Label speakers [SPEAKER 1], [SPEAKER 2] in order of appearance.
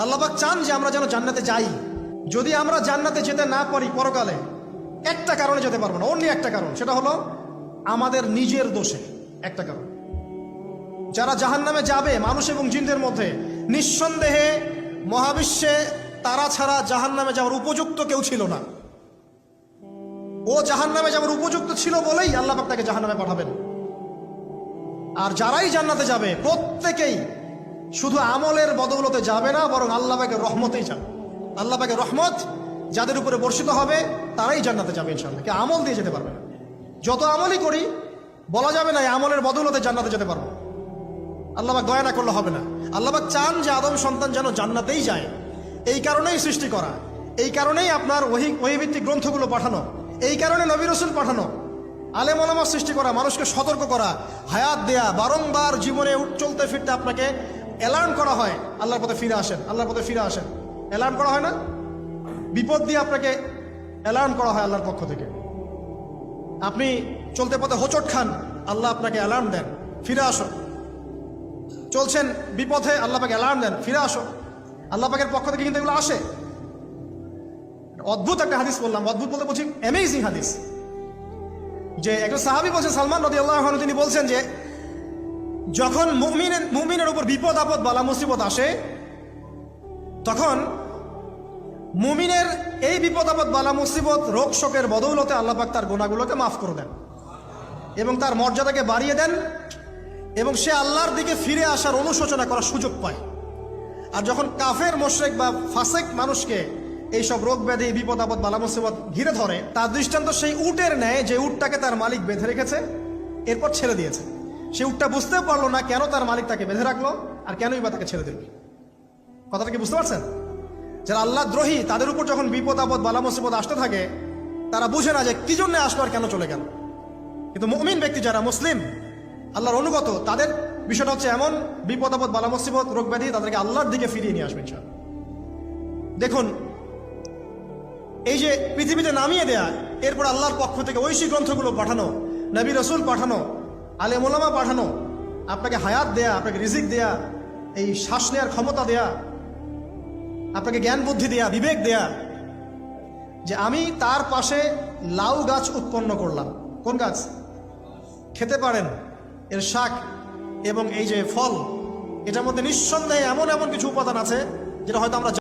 [SPEAKER 1] আল্লাহ পাক চান যে আমরা যেন জান্নাতে যাই। যদি আমরা জান্নাতে যেতে না পারি পরকালে, একটা কারণে যেতে পারবো না, অনলি একটা কারণ, সেটা হলো আমাদের নিজের দোষে। একটা কারণ, যারা জাহান্নামে যাবে মানুষ এবং জিনদের মধ্যে, নিঃসন্দেহে মহাবিশ্বে তারা ছাড়া জাহান্নামে যাওয়ার উপযুক্ত কেউ ছিল না। ও জাহান্নামে যাওয়ার উপযুক্ত ছিল বলেই আল্লাহ পাক তাকে জাহান্নামে পাঠাবেন। আর যারাই জান্নাতে যাবে প্রত্যেকেই শুধু আমলের বদৌলতে যাবে না, বরং আল্লাহ পাকের রহমতেই যাবে। আল্লাহ পাকের রহমত যাদের উপরে বর্ষিত হবে তারাই জান্নাতে যাবে ইনশাআল্লাহ। কে আমল দিয়ে যেতে পারবে না। যত আমলই করি বলা যাবে না এই আমলের বদৌলতে জান্নাতে যেতে পারবো। আল্লাহ পাক দয়া না করলে হবে না। আল্লাহ পাক চান যে আদম সন্তান যেন জান্নাতেই যায়। এই কারণেই সৃষ্টি করা, এই কারণেই আপনার ওহীভিত্তিক গ্রন্থগুলো পাঠানো, এই কারণে নবী রাসূল পাঠানো, আলেম ওলামা সৃষ্টি করা, মানুষকে সতর্ক করা, হায়াত দেয়া, বারংবার জীবনে চলতে ফিরতে আপনাকে অ্যালার্ম করা হয় আল্লাহর পথে ফিরে আসেন, আল্লাহর পথে ফিরে আসেন। অ্যালার্ম করা হয় না? বিপদ দিয়ে আপনাকে অ্যালার্ম করা হয় আল্লাহর পক্ষ থেকে। আপনি চলতে পথে হোঁচট খান, আল্লাহ আপনাকে অ্যালার্ম দেন, ফিরে আসো। চলছেন বিপথে, আল্লাহ পাকে অ্যালার্ম দেন, ফিরে আসো। আল্লাহ পাকের পক্ষ থেকে কিন্তু এগুলো আসে। অদ্ভুত একটা হাদিস বললাম, অদ্ভুত বলতে বলছি অ্যামেজিং হাদিস, যে একজন সাহাবী বলছেন, সালমান রাদিয়াল্লাহু আনহু, তিনি বলছেন যে যখন মুমিনের উপর বিপদ আপদ বালা মুসিবত আসে, তখন মুমিনের এই বিপদ আপদ বালা মুসিবত রোগ শোকের বদৌলতে আল্লাহ পাক তার গুনাহগুলোকে মাফ করে দেন এবং তার মর্যাদাকে বাড়িয়ে দেন, এবং সে আল্লাহর দিকে ফিরে আসার অনুশোচনা করার সুযোগ পায়। আর যখন কাফের মুশরিক বা ফাসেক মানুষকে এইসব রোগ ব্যাধি বিপদ আপদ বালা মুসিবত ঘিরে ধরে, তার দৃষ্টান্ত সেই উটের ন্যায় যে উটটাকে তার মালিক বেঁধে রেখেছে, এরপর ছেড়ে দিয়েছে। সে উটটা বুঝতেও পারলো না কেন তার মালিক তাকে বেঁধে রাখলো আর কেনই বা তাকে ছেড়ে দিল। কথাটা কি বুঝতে পারছেন? যারা আল্লাহ দ্রোহী তাদের উপর যখন বিপদ আপদ বালা মুসিবত আসতে থাকে, তারা বুঝে না যে কি জন্য আসলো আর কেন চলে গেল। কিন্তু মুমিন ব্যক্তি যারা মুসলিম, আল্লাহর অনুগত, তাদের বিষয়টা হচ্ছে এমন, বিপদ আপদ বালা মুসিবত রোগ ব্যাধি তাদেরকে আল্লাহর দিকে ফিরিয়ে নিয়ে আসবে ইনশাআল্লাহ। দেখুন, এই যে পৃথিবীতে নামিয়ে দেয়া, এরপর আল্লাহর পক্ষ থেকে ঐশী গ্রন্থগুলো পাঠানো, নবী রাসূল পাঠানো, আলেম ওলামা পাঠানো, আপনাকে হায়াত দেয়া, আপনাকে রিজিক দেয়া, এই শ্বাস নেওয়ার ক্ষমতা দেয়া, আপনাকে জ্ঞান বুদ্ধি দেয়া, বিবেক দেয়া, যে আমি তার পাশে লাউ গাছ উৎপন্ন করলাম। কোন গাছ? খেতে পারেন, এর শাক এবং এই যে ফল, এটার মধ্যে নিঃসন্দেহে এমন এমন কিছু উপাদান আছে যেটা হয়তো আমরা